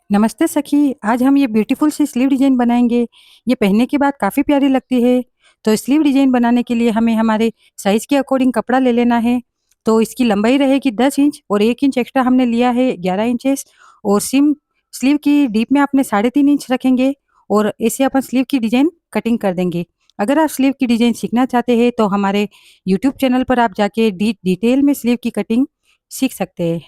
नमस्ते सखी, आज हम ये ब्यूटीफुल सी स्लीव डिज़ाइन बनाएँगे। ये पहनने के बाद काफ़ी प्यारी लगती है। तो स्लीव डिज़ाइन बनाने के लिए हमें हमारे साइज़ के अकॉर्डिंग कपड़ा ले लेना है। तो इसकी लंबाई रहेगी 10 इंच और 1 इंच एक्स्ट्रा हमने लिया है 11 इंचेस और स्लीव की डीप में आपने 3.5 इंच रखेंगे और ऐसे अपन स्लीव की डिज़ाइन कटिंग कर देंगे। अगर आप स्लीव की डिज़ाइन सीखना चाहते हैं तो हमारे यूट्यूब चैनल पर आप जाके डिटेल में स्लीव की कटिंग सीख सकते हैं।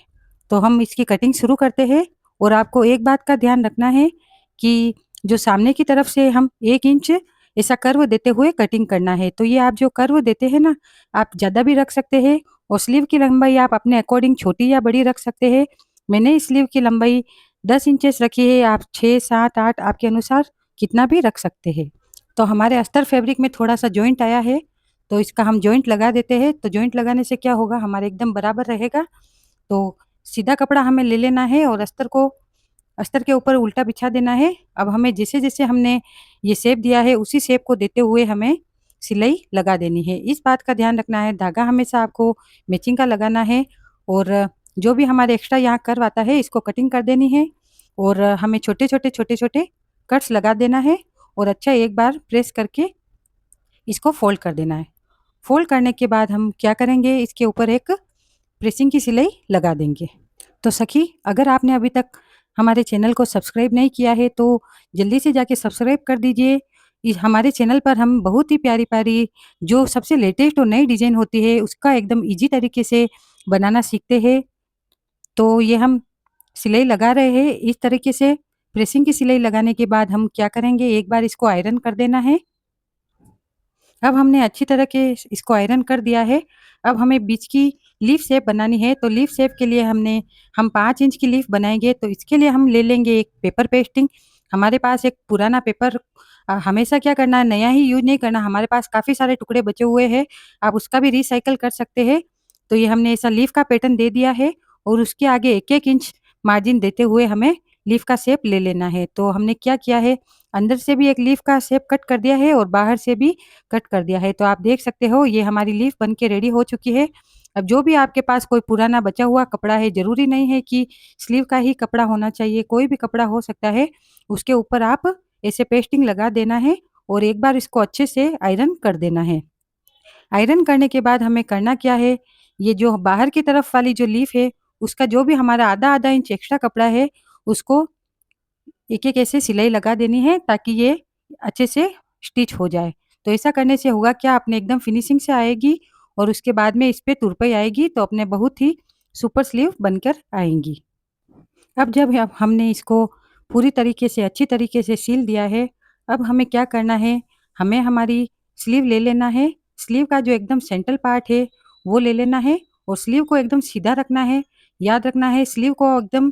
तो हम इसकी कटिंग शुरू करते हैं और आपको एक बात का ध्यान रखना है कि जो सामने की तरफ से हम 1 इंच ऐसा कर्व देते हुए कटिंग करना है। तो ये आप जो कर्व देते हैं ना, आप ज़्यादा भी रख सकते हैं और स्लीव की लंबाई आप अपने अकॉर्डिंग छोटी या बड़ी रख सकते हैं। मैंने स्लीव की लंबाई 10 इंचेस रखी है, आप 6, 7, 8 आपके अनुसार कितना भी रख सकते हैं। तो हमारे अस्तर फैब्रिक में थोड़ा-सा जॉइंट आया है, तो इसका हम जॉइंट लगा देते हैं। तो जॉइंट लगाने से क्या होगा, हमारे एकदम बराबर रहेगा। तो सीधा कपड़ा हमें ले लेना है और अस्तर के ऊपर उल्टा बिछा देना है। अब हमें जैसे-जैसे हमने ये शेप दिया है, उसी शेप को देते हुए हमें सिलाई लगा देनी है। इस बात का ध्यान रखना है, धागा हमेशा आपको मैचिंग का लगाना है और जो भी हमारे एक्स्ट्रा यहाँ कर्व आता है, इसको कटिंग कर देनी है और हमें छोटे-छोटे कट्स लगा देना है और अच्छा एक बार प्रेस करके इसको फ़ोल्ड कर देना है। फ़ोल्ड करने के बाद हम क्या करेंगे, इसके ऊपर एक प्रेसिंग की सिलाई लगा देंगे। तो सखी, अगर आपने अभी तक हमारे चैनल को सब्सक्राइब नहीं किया है तो जल्दी से जाके सब्सक्राइब कर दीजिए। हमारे चैनल पर हम बहुत ही प्यारी-प्यारी जो सबसे लेटेस्ट और नई डिज़ाइन होती है उसका एकदम ईज़ी तरीके से बनाना सीखते हैं। तो ये हम सिलाई लगा रहे हैं इस तरीके से। प्रेसिंग की सिलाई लगाने के बाद हम क्या करेंगे, एक बार इसको आयरन कर देना है। अब हमने अच्छी तरह के इसको आयरन कर दिया है। अब हमें बीच की लीफ शेप बनानी है, तो लीफ शेप के लिए हम 5 इंच की लीफ बनाएँगे, तो इसके लिए हम ले लेंगे एक पेपर पेस्टिंग। हमारे पास एक पुराना पेपर हमेशा क्या करना है, नया ही यूज़ नहीं करना, हमारे पास काफ़ी सारे टुकड़े बचे हुए हैं, आप उसका भी रिसाइकिल कर सकते हैं। तो ये हमने ऐसा लीफ का पैटर्न दे दिया है और उसके आगे 1-1 इंच मार्जिन देते हुए हमें लीफ का शेप ले लेना है। तो हमने क्या किया है, अंदर से भी एक लीफ का शेप कट कर दिया है और बाहर से भी कट कर दिया है। तो आप देख सकते हो ये हमारी लीफ बन के रेडी हो चुकी है। अब जो भी आपके पास कोई पुराना बचा हुआ कपड़ा है, ज़रूरी नहीं है कि स्लीव का ही कपड़ा होना चाहिए, कोई भी कपड़ा हो सकता है, उसके ऊपर आप ऐसे पेस्टिंग लगा देना है और एक बार इसको अच्छे से आयरन कर देना है। आयरन करने के बाद हमें करना क्या है, ये जो बाहर की तरफ वाली जो लीफ है, उसका जो भी हमारा आधा-आधा इंच एक्स्ट्रा कपड़ा है, उसको एक-एक ऐसे सिलाई लगा देनी है ताकि ये अच्छे से स्टिच हो जाए। तो ऐसा करने से होगा क्या, अपने एकदम फिनिशिंग से आएगी और उसके बाद में इस पे तुरपाई आएगी तो अपने बहुत ही सुपर स्लीव बनकर आएँगी। अब जब हमने इसको पूरी तरीके से अच्छी तरीके से सिल दिया है, अब हमें क्या करना है, हमें हमारी स्लीव ले लेना है। स्लीव का जो एकदम सेंट्रल पार्ट है, वो ले लेना है और स्लीव को एकदम सीधा रखना है। याद रखना है स्लीव को एकदम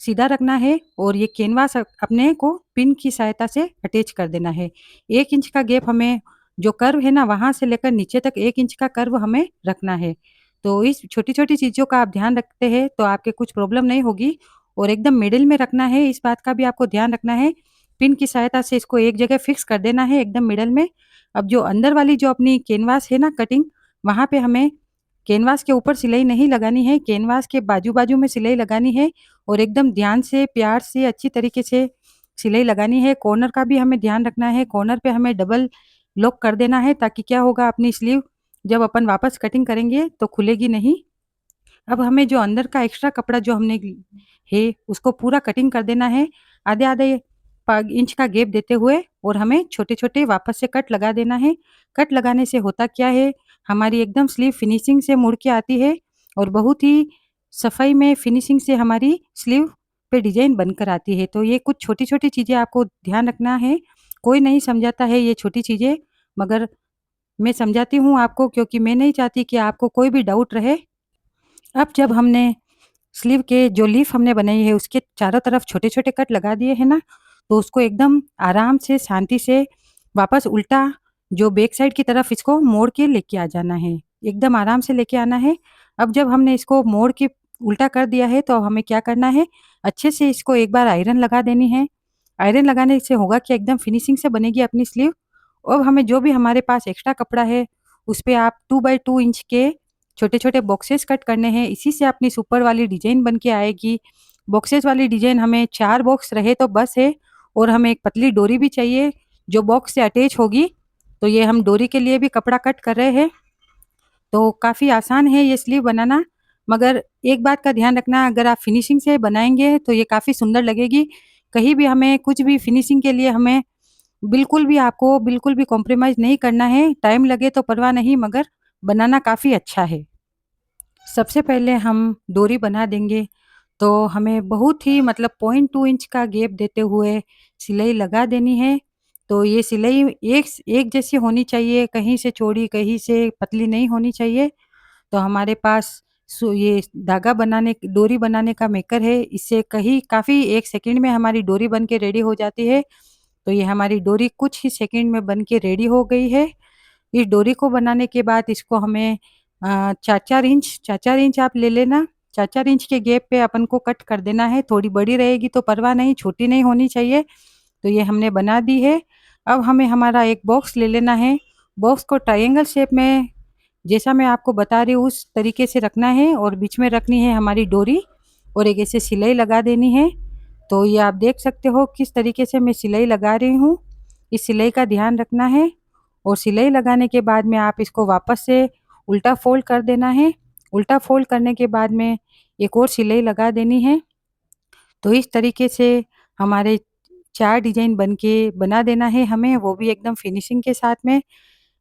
सीधा रखना है और ये कैनवास अपने को पिन की सहायता से अटैच कर देना है। 1 इंच का गैप हमें जो कर्व है ना, वहाँ से लेकर नीचे तक 1 इंच का कर्व हमें रखना है। तो इस छोटी-छोटी चीज़ों का आप ध्यान रखते हैं तो आपके कुछ प्रॉब्लम नहीं होगी और एकदम मिडल में रखना है, इस बात का भी आपको ध्यान रखना है। पिन की सहायता से इसको एक जगह फिक्स कर देना है एकदम मिडल में। अब जो अंदर वाली जो अपनी कैनवास है ना कटिंग, वहाँ पे हमें कैनवास के ऊपर सिलाई नहीं लगानी है, कैनवास के बाजू-बाजू में सिलाई लगानी है और एकदम ध्यान से, प्यार से, अच्छी तरीके से सिलाई लगानी है। कॉर्नर का भी हमें ध्यान रखना है, कॉर्नर पे हमें डबल लॉक कर देना है ताकि क्या होगा, अपनी स्लीव जब अपन वापस कटिंग करेंगे तो खुलेगी नहीं। अब हमें जो अंदर का एक्स्ट्रा कपड़ा जो हमने है, उसको पूरा कटिंग कर देना है, आधे-आधे इंच का गैप देते हुए और हमें छोटे-छोटे वापस से कट लगा देना है। कट लगाने से होता क्या है, हमारी एकदम स्लीव फिनिशिंग से मुड़ के आती है और बहुत ही सफाई में फिनिशिंग से हमारी स्लीव पे डिज़ाइन बनकर आती है। तो ये कुछ छोटी-छोटी चीज़ें आपको ध्यान रखना है। कोई नहीं समझाता है ये छोटी चीज़ें, मगर मैं समझाती हूँ आपको क्योंकि मैं नहीं चाहती कि आपको कोई भी डाउट रहे। अब जब हमने स्लीव के जो लीफ हमने बनाई है उसके चारों तरफ छोटे-छोटे कट लगा दिए हैं ना, तो उसको एकदम आराम से, शांति से वापस उल्टा जो बैक साइड की तरफ इसको मोड़ के लेके आ जाना है। एकदम आराम से लेके आना है। अब जब हमने इसको मोड़ के उल्टा कर दिया है तो हमें क्या करना है, अच्छे से इसको एक बार आयरन लगा देनी है। आयरन लगाने से होगा कि एकदम फिनिशिंग से बनेगी अपनी स्लीव। अब हमें जो भी हमारे पास एक्स्ट्रा कपड़ा है, उस पे आप 2 बाय 2 इंच के छोटे-छोटे बॉक्सेस कट करने हैं, इसी से अपनी सुपर वाली डिज़ाइन बन के आएगी। बॉक्सेस वाली डिजाइन हमें 4 बॉक्स रहे तो बस है, और हमें एक पतली डोरी भी चाहिए जो बॉक्स से अटैच होगी। तो ये हम डोरी के लिए भी कपड़ा कट कर रहे हैं। तो काफ़ी आसान है ये स्लीव बनाना, मगर एक बात का ध्यान रखना, अगर आप फिनिशिंग से बनाएँगे तो ये काफ़ी सुंदर लगेगी। कहीं भी हमें कुछ भी फिनिशिंग के लिए हमें बिल्कुल भी कॉम्प्रोमाइज़ नहीं करना है। टाइम लगे तो परवाह नहीं, मगर बनाना काफ़ी अच्छा है। सबसे पहले हम डोरी बना देंगे, तो हमें बहुत ही मतलब 0.2 इंच का गैप देते हुए सिलाई लगा देनी है। तो ये सिलाई एक जैसी होनी चाहिए, कहीं से चौड़ी, कहीं से पतली नहीं होनी चाहिए। तो हमारे पास ये धागा बनाने डोरी बनाने का मेकर है, इससे कहीं काफ़ी 1 सेकंड में हमारी डोरी बन के रेडी हो जाती है। तो ये हमारी डोरी कुछ ही सेकंड में बन के रेडी हो गई है। इस डोरी को बनाने के बाद इसको हमें 4-4 इंच आप ले लेना। 4-4 इंच के गैप पे अपन को कट कर देना है। थोड़ी बड़ी रहेगी तो परवाह नहीं, छोटी नहीं होनी चाहिए। तो ये हमने बना दी है। अब हमें हमारा एक बॉक्स ले लेना है। बॉक्स को ट्रायंगल शेप में, जैसा मैं आपको बता रही हूँ उस तरीके से रखना है, और बीच में रखनी है हमारी डोरी, और एक ऐसे सिलाई लगा देनी है। तो ये आप देख सकते हो किस तरीके से मैं सिलाई लगा रही हूँ। इस सिलाई का ध्यान रखना है, और सिलाई लगाने के बाद में आप इसको वापस से उल्टा फोल्ड कर देना है। उल्टा फोल्ड करने के बाद में एक और सिलाई लगा देनी है। तो इस तरीके से हमारे 4 डिज़ाइन बना देना है हमें, वो भी एकदम फिनिशिंग के साथ में।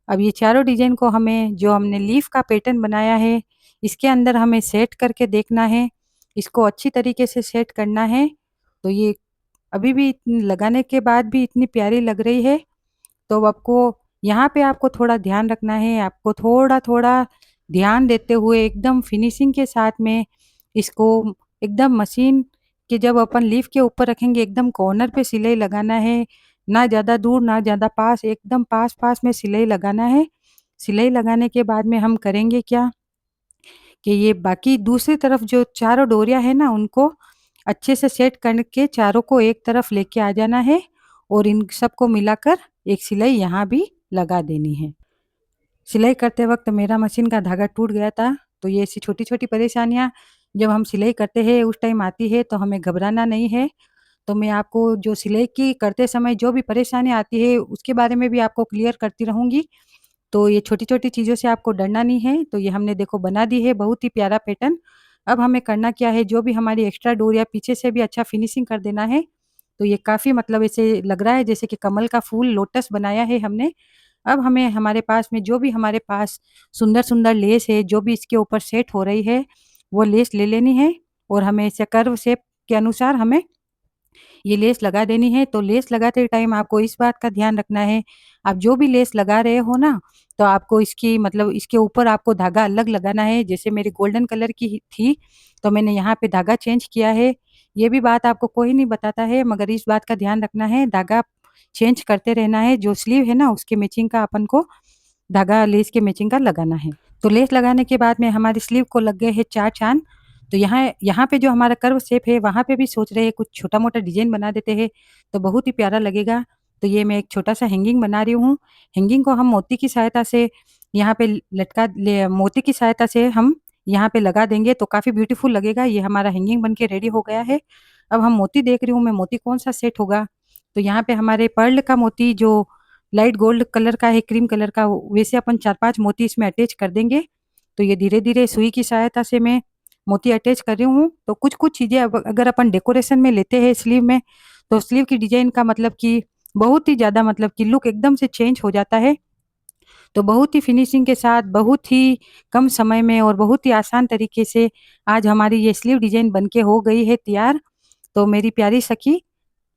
अब ये चारों डिज़ाइन को हमें, जो हमने लीफ का पैटर्न बनाया है, इसके अंदर हमें सेट करके देखना है। इसको अच्छी तरीके से सेट करना है। तो ये अभी भी लगाने के बाद भी इतनी प्यारी लग रही है। तो आपको यहाँ पे आपको थोड़ा ध्यान रखना है, आपको थोड़ा-थोड़ा ध्यान देते हुए एकदम फिनिशिंग के साथ में इसको एकदम मशीन के जब अपन लीफ के ऊपर रखेंगे, एकदम कॉर्नर पे सिलाई लगाना है। ना ज़्यादा दूर, ना ज़्यादा पास, एकदम पास-पास में सिलाई लगाना है। सिलाई लगाने के बाद में हम करेंगे क्या कि ये बाकी दूसरी तरफ जो चारों डोरियाँ हैं ना, उनको अच्छे से सेट करके चारों को एक तरफ लेके आ जाना है, और इन सबको मिलाकर एक सिलाई यहाँ भी लगा देनी है। सिलाई करते वक़्त मेरा मशीन का धागा टूट गया था, तो ये ऐसी छोटी-छोटी परेशानियाँ जब हम सिलाई करते हैं उस टाइम आती है, तो हमें घबराना नहीं है। तो मैं आपको जो सिलाई की करते समय जो भी परेशानी आती है, उसके बारे में भी आपको क्लियर करती रहूँगी। तो ये छोटी-छोटी चीज़ों से आपको डरना नहीं है। तो ये हमने देखो बना दी है बहुत ही प्यारा पैटर्न। अब हमें करना क्या है, जो भी हमारी एक्स्ट्रा डोरियाँ पीछे से भी अच्छा फिनिशिंग कर देना है। तो ये काफ़ी मतलब ऐसे लग रहा है जैसे कि कमल का फूल लोटस बनाया है हमने। अब हमें हमारे पास में जो भी हमारे पास सुंदर-सुंदर लेस है, जो भी इसके ऊपर सेट हो रही है, वो लेस ले लेनी है, और हमें ऐसे कर्व शेप के अनुसार हमें ये लेस लगा देनी है। तो लेस लगाते टाइम आपको इस बात का ध्यान रखना है, आप जो भी लेस लगा रहे हो ना, तो आपको इसकी मतलब इसके ऊपर आपको धागा अलग लगाना है। जैसे मेरी गोल्डन कलर की ही थी, तो मैंने यहाँ पे धागा चेंज किया है। ये भी बात आपको कोई नहीं बताता है, मगर इस बात का ध्यान रखना है, धागा चेंज करते रहना है। जो स्लीव है ना, उसके मैचिंग का अपन को धागा लेस के मैचिंग का लगाना है। तो लेस लगाने के बाद में हमारी स्लीव को लग गए हैं 4 चाँद। तो यहाँ यहाँ पे जो हमारा कर्व शेप है, वहाँ पे भी सोच रहे हैं कुछ छोटा-मोटा डिज़ाइन बना देते हैं, तो बहुत ही प्यारा लगेगा। तो ये मैं एक छोटा-सा हैंगिंग बना रही हूँ। हैंगिंग को हम मोती की सहायता से यहाँ पे मोती की सहायता से हम यहाँ पे लगा देंगे, तो काफ़ी ब्यूटीफुल लगेगा। ये हमारा हैंगिंग बन के रेडी हो गया है। अब हम मोती देख रही हूँ मैं, मोती कौन-सा सेट होगा। तो यहाँ पे हमारे पर्ल का मोती जो लाइट गोल्ड कलर का है, क्रीम कलर का, वैसे अपन 4-5 मोती इसमें अटैच कर देंगे। तो ये धीरे-धीरे सुई की सहायता से मैं मोती अटैच कर रही हूँ। तो कुछ-कुछ चीज़ें अब अगर अपन डेकोरेशन में लेते हैं स्लीव में, तो स्लीव की डिज़ाइन का मतलब कि बहुत ही ज़्यादा मतलब कि लुक एकदम से चेंज हो जाता है। तो बहुत ही फिनिशिंग के साथ, बहुत ही कम समय में और बहुत ही आसान तरीके से आज हमारी ये स्लीव डिज़ाइन बन के हो गई है तैयार। तो मेरी प्यारी सखी,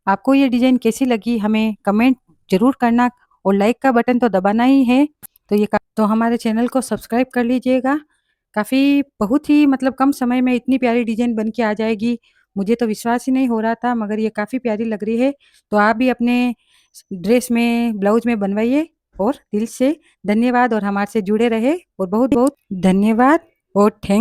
आपको ये डिज़ाइन कैसी लगी हमें कमेंट ज़रूर करना, और लाइक का बटन तो दबाना ही है। तो हमारे चैनल को सब्सक्राइब कर लीजिएगा। काफ़ी बहुत ही मतलब कम समय में इतनी प्यारी डिज़ाइन बन के आ जाएगी, मुझे तो विश्वास ही नहीं हो रहा था, मगर ये काफ़ी प्यारी लग रही है। तो आप भी अपने ड्रेस में, ब्लाउज़ में बनवाइए, और दिल से धन्यवाद, और हमारे से जुड़े रहे, और बहुत-बहुत धन्यवाद, और थैंक